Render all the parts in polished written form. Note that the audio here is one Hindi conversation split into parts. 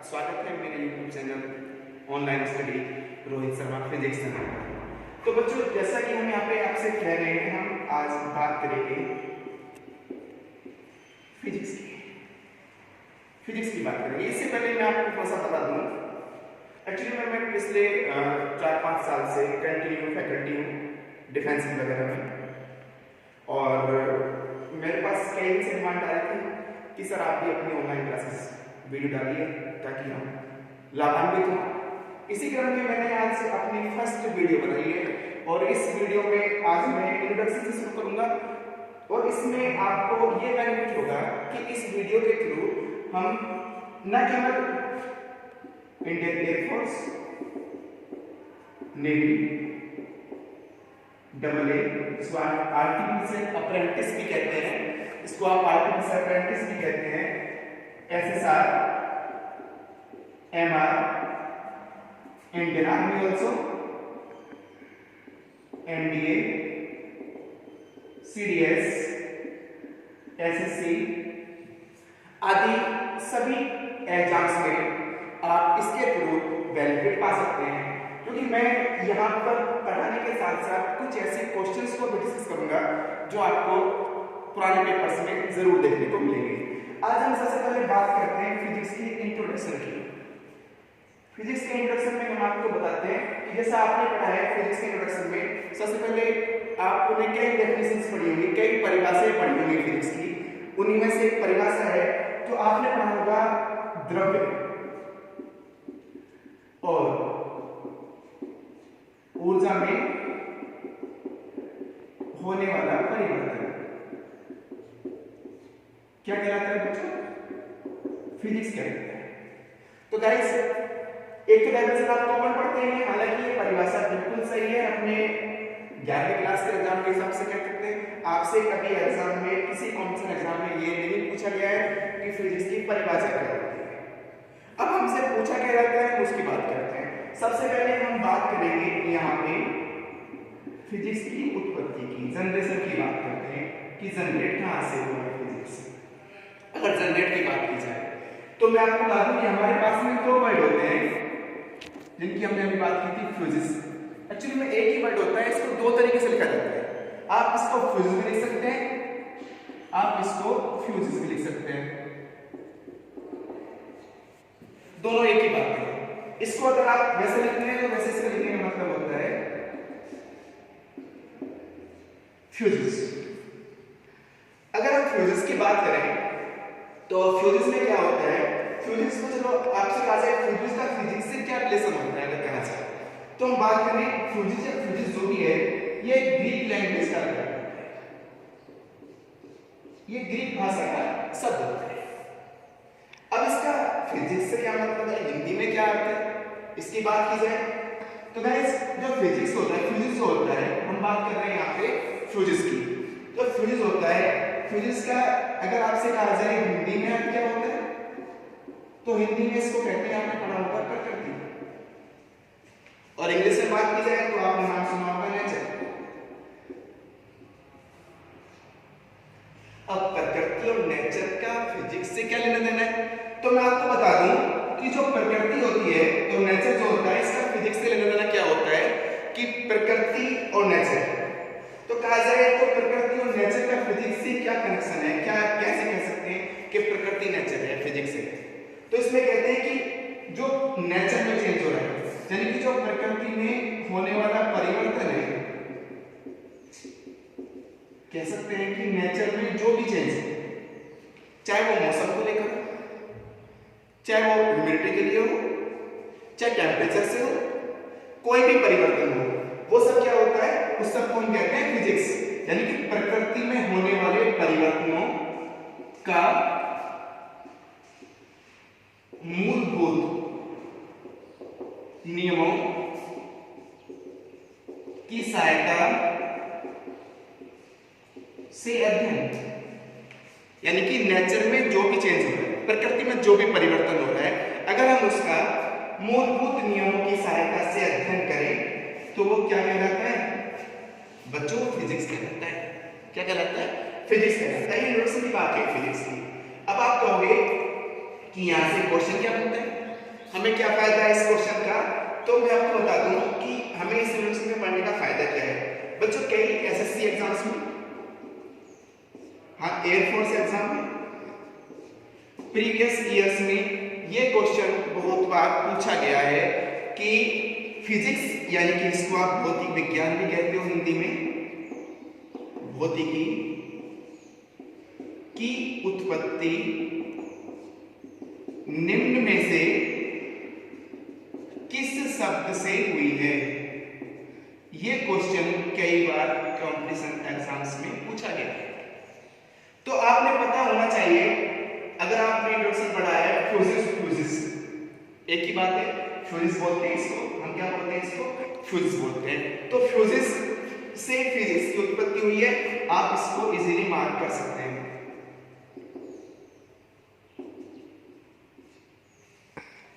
स्वागत है मेरे YouTube channel online study Rohit Sharma physics channel. तो बच्चों, जैसा कि हम यहाँ पे आपसे कह रहे हैं, हम आज बात करेंगे फिजिक्स की बात करेंगे। इससे पहले मैं आपको थोड़ा सा बता दूं, एक्चुअली मैं पिछले 4-5 साल से कंटिन्यू फैकल्टी हूँ डिफेंस वगैरह में, और मेरे पास कई से डिमांड आए थे कि सर आप भी अपनी ऑनलाइन क्लासेस वीडियो डालिए ताकि हम लाभान्वित हों। इसी क्रम में मैंने आज अपनी फर्स्ट वीडियो बनाई है, और इस वीडियो में आज मैं इंट्रोडक्शन से शुरू करूंगा, और इसमें आपको ये बेनिफिट होगा कि इस वीडियो के थ्रू हम न केवल इंडियन एयरफोर्स, नेवी, AA, इसको आप आर्टिफिशियल अप्रेंटिस भी कहते हैं, इसको आप आर्टिफिशियल अप्रेंटिस भी कहते हैं, SSR, MR, Indian army also, NDA, CDS, SSC आदि सभी एग्जाम्स में आप इसके थ्रू बेनिफिट पा सकते हैं। क्योंकि मैं यहाँ पर पढ़ाने के साथ साथ कुछ ऐसे क्वेश्चंस को भी डिस्कस करूंगा जो आपको पुराने पेपर्स में जरूर देखने को मिलेंगे। आज हम सबसे पहले बात करते हैं फिजिक्स की इंट्रोडक्शन की। फिजिक्स के इंट्रोडक्शन में हम आपको बताते हैं कि जैसा आपने पढ़ा है फिजिक्स के इंट्रोडक्शन में, सबसे पहले आपने कई डेफिनेशंस पढ़ी होंगी, कई परिभाषाएं पढ़ी होंगी फिजिक्स की। उन्हीं में से एक परिभाषा है जो आपने पढ़ा होगा, द्रव्य और ऊर्जा में होने वाला परिवर्तन क्या कहलाता है बच्चों? फिजिक्स कहलाता है। तो गाइस, एक तो डेफिनेशन आप कॉमन पढ़ते हैं, हालांकि ये परिभाषा बिल्कुल सही है, अपने 11वीं क्लास के एग्जाम के हिसाब से कह सकते हैं। आपसे कभी एग्जाम में, किसी कॉम्पिटिशन एग्जाम में ये नहीं पूछा गया है कि फिजिक्स की परिभाषा क्या होती है। अब हमसे पूछा क्या जाता है, उसकी बात करते हैं। सबसे पहले हम बात करेंगे यहाँ पे फिजिक्स की उत्पत्ति की, जनरेशन की बात करते हैं कि जनरेट कहाँ से हुआ है फिजिक्स। अगर जनरेट की बात की जाए तो मैं आपको बता दूं कि हमारे पास में दो वर्ड होते हैं जिनकी हमने अभी बात की थी, फ्यूजिस। एक्चुअली में एक ही वर्ड होता है, इसको दो तरीके से लिखा जाता है। आप इसको फ्यूजिस भी लिख सकते हैं, आप इसको फ्यूजिस भी लिख सकते हैं, दोनों एक ही बात है। इसको अगर आप वैसे लिखते हैं तो वैसे इसका लिखने का मतलब होता है फ्यूजिस। अगर हम फ्यूजिस की बात करें तो फ्यूजिस में क्या होता है, फ्यूजिस को चलो आपसे कहा जाए फ्यूजिस का फिजिक्स से क्या रिलेशन होता है, अगर कहा जाए तो हम बात करें फ्यूजिस या फ्यूजिस जो भी है, ये ग्रीक लैंग्वेज का है, ये ग्रीक भाषा का शब्द होता है। अब इसका फिजिक्स से क्या मतलब है, हिंदी में क्या अर्थ है, इसकी बात की जाए तो गाइस जो फिजिक्स होता है, फिजिक्स जो होता है, हम बात कर रहे हैं यहाँ पे फ्यूजिस की। जो फ्यूजिस होता है, फ्यूजिस का अगर आपसे कहा जाए हिंदी में अर्थ क्या होता है, तो हिंदी में इसको कहते हैं, आपने पढ़ा होगा प्रकृति, और इंग्लिश में बात की जाए तो आपने नाम सुना होगा नेचर। अब प्रकृति और नेचर का फिजिक्स से क्या लेना देना है, तो मैं आपको बता दूं कि जो प्रकृति होती है, तो नेचर जो होता है, इसका फिजिक्स से लेना देना क्या होता है कि प्रकृति और नेचर, तो कहा जाए तो प्रकृति और नेचर का फिजिक्स से क्या कनेक्शन है, क्या कैसे कह सकते हैं कि प्रकृति नेचर है फिजिक्स से। तो इसमें कहते हैं कि जो नेचर में चेंज हो रहा है, यानी कि जो प्रकृति में होने वाला परिवर्तन है, कह सकते हैं कि नेचर में जो भी चेंज है, चाहे वो मौसम को लेकर हो, चाहे वो ह्यूमिडिटी के लिए हो, चाहे टेम्परेचर से हो, कोई भी परिवर्तन हो, वो सब क्या होता है, उस सब को हम कहते हैं फिजिक्स। यानी कि प्रकृति में होने वाले परिवर्तनों का मूलभूत नियमों की सहायता से अध्ययन, यानी कि नेचर में जो भी चेंज हो रहा है, प्रकृति में जो भी परिवर्तन हो रहा है, अगर हम उसका मूलभूत नियमों की सहायता से अध्ययन करें तो वो क्या कहलाता है बच्चों? फिजिक्स कहलाता है। क्या कहलाता है? फिजिक्स कहलाता है। ये इंट्रोडक्शन की बात है फिजिक्स की। अब आप कहोगे कि यहां से क्वेश्चन क्या बनता है, हमें क्या फायदा है इस क्वेश्चन का, तो मैं आपको बता दूं कि हमें इस इंट्रोडक्शन में पढ़ने का फायदा क्या है। बच्चों कई एसएससी एग्जाम्स में, हाँ एयरफोर्स एग्जाम में, प्रीवियस ईयर्स में ये क्वेश्चन बहुत बार पूछा गया है कि फिजिक्स यानी कि इसको आप भौतिक विज्ञान भी कहते हो हिंदी में, भौतिकी की उत्पत्ति निम्न में से किस शब्द से हुई है। ये क्वेश्चन कई बार कॉम्पिटिशन एग्जाम्स में पूछा गया है। तो आपने पता होना चाहिए, अगर आपने इंट्रोडक्शन पढ़ा है फ्यूजिस, एक ही बात है, फ्यूजिस बोलते हैं इसको, हम क्या बोलते हैं इसको, फ्यूजिस बोलते हैं। तो फ्यूजिस से फिजिक्स की उत्पत्ति हुई है, आप इसको इजीली मार्क कर सकते हैं।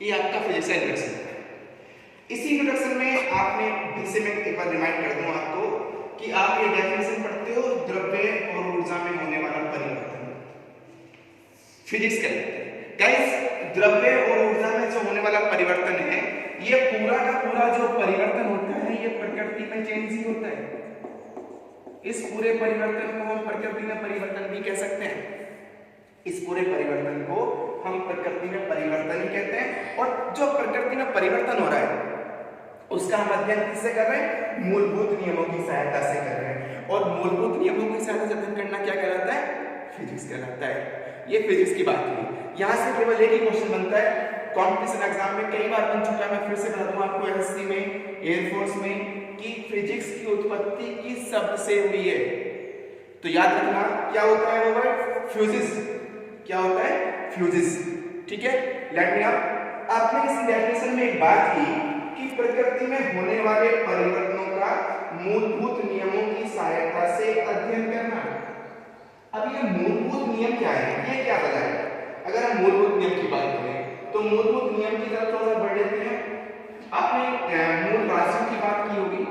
ये आपका फिजिक्स का इंट्रोडक्शन है। इसी इंट्रोडक्शन में आपने फिर से मैं एक बार रिमाइंड कर दूं आपको कि आप ये डेफिनेशन पढ़ते हो, द्रव्य और ऊर्जा में होने वाला परिवर्तन, फिजिक्स का। गाइस द्रव्य और ऊर्जा में जो होने वाला परिवर्तन है, ये पूरा का पूरा जो परिवर्तन होता है ये प्रकृति में चेंज ही होता है। इस पूरे परिवर्तन को हम प्रकृति में परिवर्तन भी कह सकते हैं। इस पूरे परिवर्तन को हम प्रकृति में परिवर्तन ही कहते हैं। और जो प्रकृति में परिवर्तन हो रहा है उसका हम अध्ययन किससे कर रहे हैं, मूलभूत नियमों की सहायता से कर रहे हैं। और मूलभूत नियमों की सहायता से अध्ययन करना क्या कहलाता है, फिजिक्स कहलाता है। ये फिजिक्स की बात हुई। यहाँ से केवल एक ही क्वेश्चन बनता है, कॉम्पिटिशन एग्जाम में कई बार बन चुका है, मैं फिर से बता दूं आपको, एसएससी में, एयरफोर्स में, कि फिजिक्स की उत्पत्ति किस शब्द से हुई है। तो याद रखना क्या होता है वो वर्ड, फ्यूजिस। क्या होता है, फ्यूजिस। ठीक है, लेट मी अप। आपने इस डेफिनेशन में एक बात की कि प्रकृति में होने वाले परिवर्तनों का मूलभूत नियमों की सहायता से अध्ययन करना। अब ये मूलभूत नियम क्या है, ये क्या बताए। अगर हम मूलभूत नियम की बात करें तो मूलभूत नियम की तरफ थोड़ा बढ़ लेते हैं। आपने मूल राशियों की बात की होगी,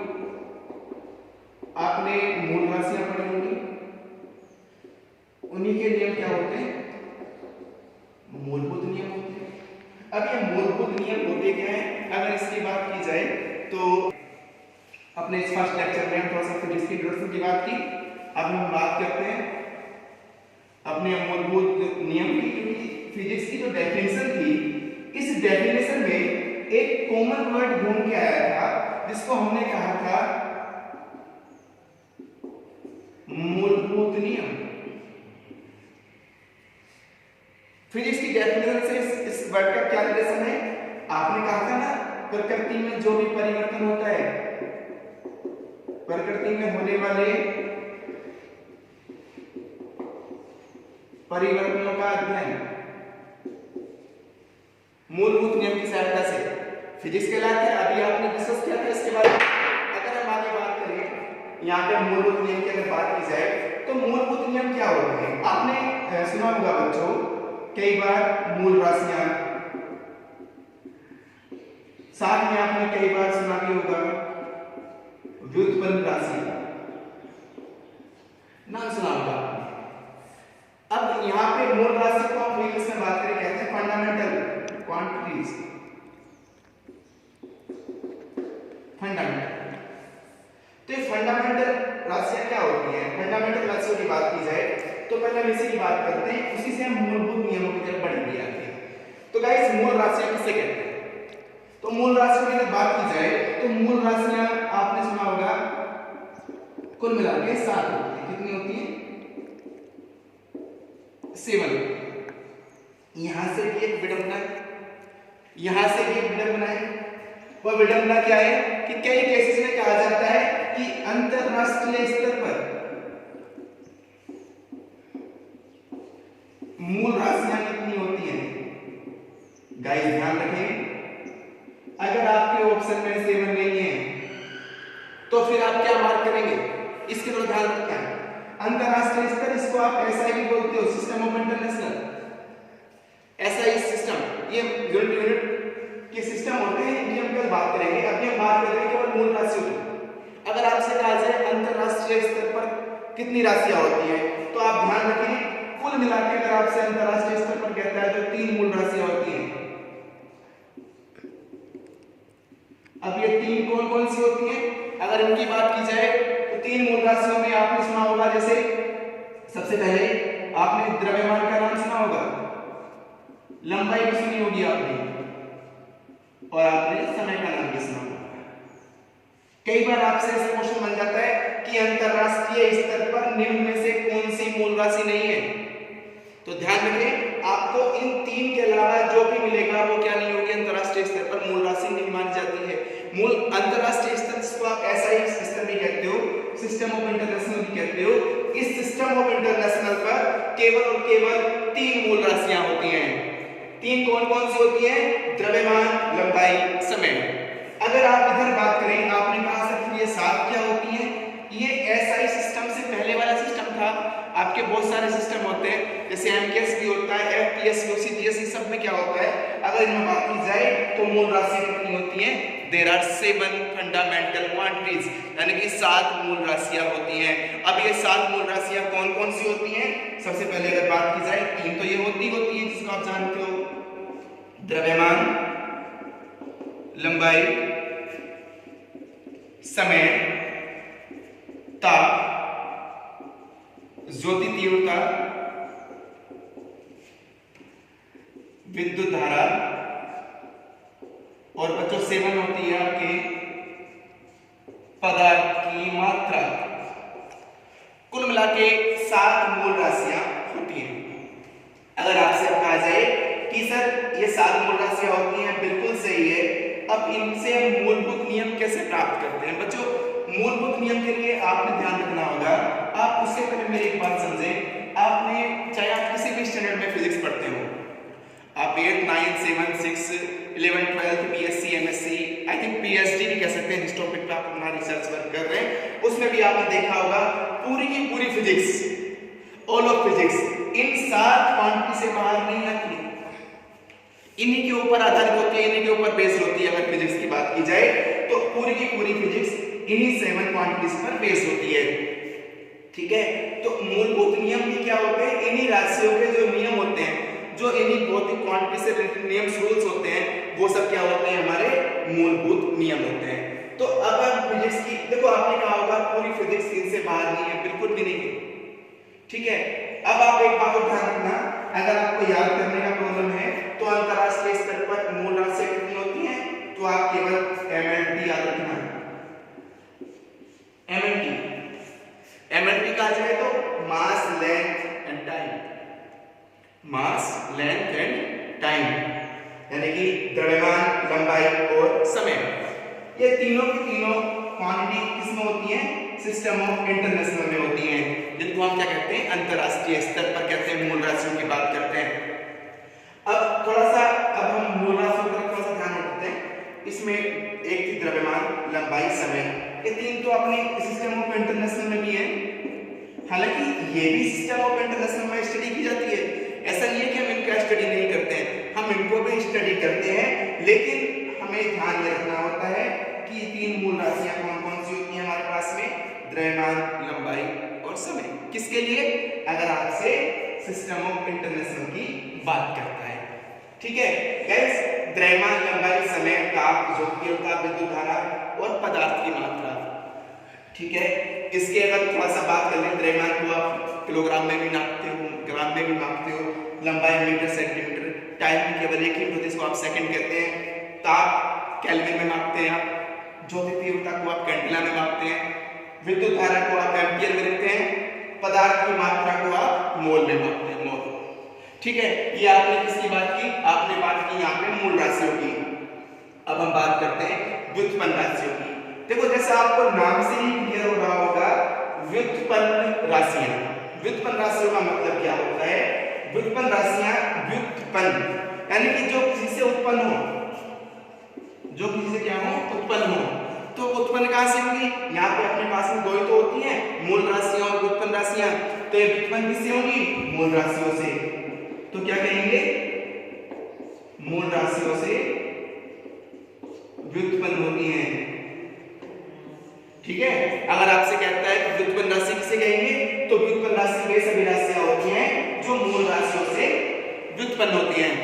आपने मूल राशियां पढ़ी होंगी, उन्हीं के नियम क्या होते हैं, मूलभूत नियम होते हैं। अब ये मूलभूत नियम होते क्या हैं, अगर इसकी बात की जाए तो अपने इस फर्स्ट लेक्चर में हम थोड़ा सा फिजिक्स की इंट्रोडक्शन की बात की। अब हम बात करते हैं अपने मूलभूत नियम की, क्योंकि फिजिक्स की जो डेफिनेशन थी, इस डेफिनेशन में एक कॉमन वर्ड ढूंढ के आया था जिसको हमने कहा था मूलभूत नियम। फिजिक्स की डेफिनेशन से इस वर्ड का क्या रिलेशन है, आपने कहा था ना, प्रकृति में जो भी परिवर्तन होता है, प्रकृति में होने वाले परिवर्तनों का अध्ययन मूलभूत नियम की सहायता से फिजिक्स कहलाता है। अभी आपने डिस्कस किया था इसके बारे में। अगर हम आगे बात करें, यहाँ पे मूलभूत नियम की अगर बात की जाए तो मूलभूत नियम क्या होते हैं, आपने सुना होगा बच्चों कई बार मूल राशियां, साथ में आपने कई बार सुना भी होगा व्युत्पन्न राशि, नाम सुना होगा। अब यहाँ पे मूल राशि को हम इंग्लिश में बात करें, कहते हैं फंडामेंटल क्वांटिटीज, फंडामेंटल। तो ये फंडामेंटल राशियां क्या होती हैं, फंडामेंटल राशियों की बात की जाए तो पहले हम इसी की बात करते हैं, उसी से हम मूलभूत नियमों की तरफ बढ़ेंगे आगे। तो गाइस मूल राशियां किसे कहते हैं, तो मूल राशियों की अगर बात की जाए तो मूल राशियां आपने सुना होगा कुल मिला के 7 होती है। कितनी होती है, 7। यहां से भी एक विडंबना, यहां से भी एक विडंबना है। वह विडंबना क्या है कि कई केसेस में कहा जाता है कि अंतरराष्ट्रीय स्तर पर मूल राशियां कितनी होती हैं। गाइस ध्यान रखें, अगर आपके ऑप्शन में 7 नहीं है तो फिर आप क्या मार्क करेंगे, इसके पर ध्यान रखना है। अंतरराष्ट्रीय स्तर, इसको आप एसआई भी बोलते हो, system of international SI system, ये यूनिट के सिस्टम होते हैं, इनकी हम कल बात करेंगे। अभी हम बात करेंगे केवल मूल राशियों की। अगर आपसे कहा जाए अंतरराष्ट्रीय स्तर पर कितनी राशियां होती हैं, तो आप ध्यान रखें कुल मिला के अगर आपसे अंतरराष्ट्रीय स्तर पर कहता है तो 3 मूल राशियां होती हैं। राशियों में आपने सुना होगा, जैसे सबसे पहले आपने द्रव्यमान का नाम सुना होगा, लंबाई भी सुनी होगी आपने, और आपने समय का नाम भी सुना होगा। कई बार आपसे ऐसा क्वेश्चन बन जाता है कि अंतरराष्ट्रीय स्तर पर निम्न में से कौन सी मूल राशि नहीं है, तो ध्यान रखें आपको इन तीन के अलावा जो भी मिलेगा वो क्या नहीं होगी, अंतरराष्ट्रीय स्तर पर मूल राशि नहीं मानी जाती है। मूल अंतरराष्ट्रीय स्तर जिसको आप SI सिस्टम भी कहते हो, सिस्टम ऑफ इंटरनेशनल भी कहते हो, इस सिस्टम ऑफ इंटरनेशनल पर केवल और केवल तीन मूल राशियां होती हैं। तीन कौन कौन सी होती हैं? द्रव्यमान, लंबाई, समय। अगर आप इधर बात करें, आपने कहा सिर्फ ये सात क्या होती हैं, ये SI सिस्टम से पहले वाला सिस्टम था। आपके बहुत सारे सिस्टम होते हैं, जैसे MKS भी होता है, FPS, UCGS, ये सब में क्या होता है, अगर इनमें बात की जाए तो मूल राशि कितनी होती है? There are 7 fundamental quantities, यानी कि 7 मूल राशियां होती हैं। अब ये 7 मूल राशियां कौन कौन सी होती हैं? सबसे पहले अगर बात की जाए, तीन तो ये होती है जिसको आप जानते हो, द्रव्यमान, लंबाई, समय, ताप, ज्योति तीव्रता, विद्युत धारा, और बच्चों 7 होती है आपके पदार्थ की मात्रा। कुल मिला के 7 मूल राशियां होती हैं। अगर आपसे कहा जाए कि सर ये 7 मूल राशियां होती हैं, बिल्कुल सही है। अब इनसे हम मूलभूत नियम कैसे प्राप्त करते हैं? बच्चों मूलभूत नियम के लिए आपने ध्यान रखना होगा, आप उससे पहले मेरी एक बात समझें। आपने चाहे आप किसी भी स्टैंडर्ड में फिजिक्स पढ़ते हो, आप 8, 9, 7, 6, 11, 12, BSc, MSc, I think PhD भी कह सकते हैं, जिस टॉपिक पे आप अपना रिसर्च वर्क कर रहे हैं, उसमें भी आपने देखा होगा पूरी की पूरी physics, all of physics in 7 quantity से बाहर नहीं आती, इन्हीं के ऊपर आधारित होती है, इन्हीं के ऊपर बेस्ड होती है। अगर फिजिक्स की बात की जाए तो पूरी की पूरी फिजिक्स इन्हीं 7 क्वांटिटीज पर बेस्ड होती है, ठीक है। तो मूलभूत नियम भी क्या होते हैं? इन्हीं राशियों के जो नियम होते हैं, जो इन्हीं भौतिक क्वांटिटी से रिलेटेड नियम्स, रूल्स होते हैं, वो सब क्या होते हैं? हमारे मूलभूत नियम होते हैं। तो अब आप फिजिक्स की देखो, आपने कहा होगा पूरी फिजिक्स इनसे बाहर नहीं है, बिल्कुल भी नहीं है, ठीक है। अब आप एक बात ध्यान रखना, अगर आपको याद करने का प्रॉब्लम है तो अंतरराष्ट्रीय स्तर पर मूल राशियां कितनी होती हैं, तो आप केवल MLT याद रखना। MLT कहा जाए तो mass, length and time, mass, length and time, यानी कि द्रव्यमान, लंबाई और समय। ये तीनों की तीनों क्वांटिटी किसमें होती हैं? सिस्टम ऑफ इंटरनेशनल में होती हैं, जिनको हम क्या कहते हैं? अंतरराष्ट्रीय स्तर पर कहते हैं, मूल राशियों की बात करते हैं। अब थोड़ा सा हम मूल राशियों पर थोड़ा सा ध्यान रखते हैं। इसमें एक थी द्रव्यमान, लंबाई, समय, ये तीन तो अपने सिस्टम ऑफ इंटरनेशनल में भी है। हालांकि ये भी सिस्टम ऑफ इंटरनेशनल में स्टडी की जाती है, ऐसा नहीं है कि हम इनका स्टडी नहीं करते हैं, हम इनको भी स्टडी करते हैं, लेकिन हमें ध्यान में रखना होता है कि तीन मूल राशियां कौन कौन सी होती हैं हमारे पास में? द्रव्यमान, लंबाई और समय। किसके लिए? अगर आपसे सिस्टम ऑफ इंटरनेशनल की बात करता है, ठीक है गाइस। द्रव्यमान, लंबाई, समय, ताप, ज्योतिर्ता, विद्युत धारा और पदार्थ की मात्रा, ठीक है। इसके अगर थोड़ा सा बात कर लें, द्रव्यमान को आप किलोग्राम में भी नापते हो, ग्राम में भी नापते हो, लंबाई मीटर, सेंटीमीटर, टाइम की केवल एक ही होती है, इसको आप सेकंड कहते हैं। ताप केल्विन में नापते हैं आप, ज्योति तीव्रता को आप कैंडेला में नापते हैं, विद्युत धारा को आप एम्पियर में लिखते हैं, पदार्थ की मात्रा को आप मोल में नापते हैं, मोल, ठीक है। ये आपने किसकी बात की? आपने बात की यहाँ पे मूल राशियों की। अब हम बात करते हैं व्युत्पन्न राशियों की। देखो जैसे आपको नाम से ही क्लियर हो रहा होगा, व्युत्पन्न राशियां। व्युत्पन्न राशियों का मतलब क्या होता है? व्युत्पन्न राशियां व्युत्पन्न यानी कि जो किसी से उत्पन्न हो, जो किसी से क्या हो? उत्पन्न हो। तो उत्पन्न कहां से होगी? यहाँ पे अपने पास में दो ही तो होती हैं, मूल राशियां और व्युत्पन्न राशियां। तो ये व्युत्पन्न किससे होगी? मूल राशियों से। तो क्या कहेंगे? मूल राशियों से व्युत्पन्न होती हैं, ठीक है। अगर आपसे कहता है कि व्युत्पन्न राशि किसे कहेंगे, तो व्युत्पन्न राशि वे सभी राशियां होती हैं जो मूल राशियों से व्युत्पन्न होती हैं,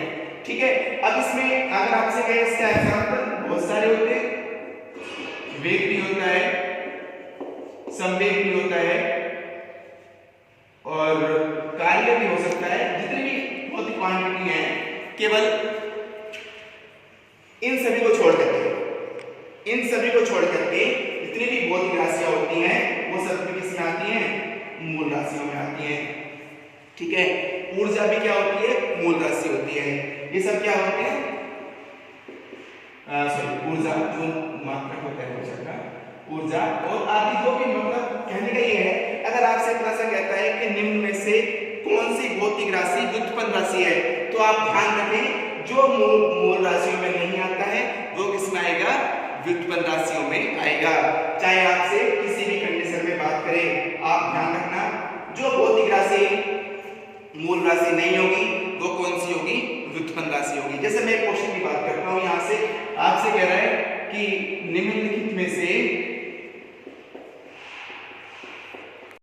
ठीक है। अब इसमें अगर आपसे कहे इसका एग्जांपल बहुत सारे होते हैं, वेग भी होता है, संवेग भी होता केवल इन सभी को छोड़ करके जितनी भी भौतिक राशियां होती हैं वो सब किसमें आती हैं? मूल राशियों में आती हैं। ठीक है, ऊर्जा भी क्या होती है? मूल राशि होती है। ये सब क्या होते हैं? ऊर्जा, जो मात्रक होता है ऊर्जा का, ऊर्जा और आदि जो भी, मतलब कहने का ये है, अगर आपसे थोड़ा सा कहता है कि निम्न में से कौन सी भौतिक राशि व्युत्पन्न राशि है, तो आप ध्यान रखें जो मूल राशियों में नहीं आता है वो किसमें आएगा? व्युत्पन्न राशियों में आएगा। चाहे आपसे किसी भी कंडीशन में बात करें, आप ध्यान रखना जो भौतिक राशि मूल राशि नहीं होगी वो कौन सी होगी? व्युत्पन्न राशि होगी। जैसे मैं एक क्वेश्चन की बात करता हूं, यहां से आपसे कह रहा है कि निम्नलिखित में से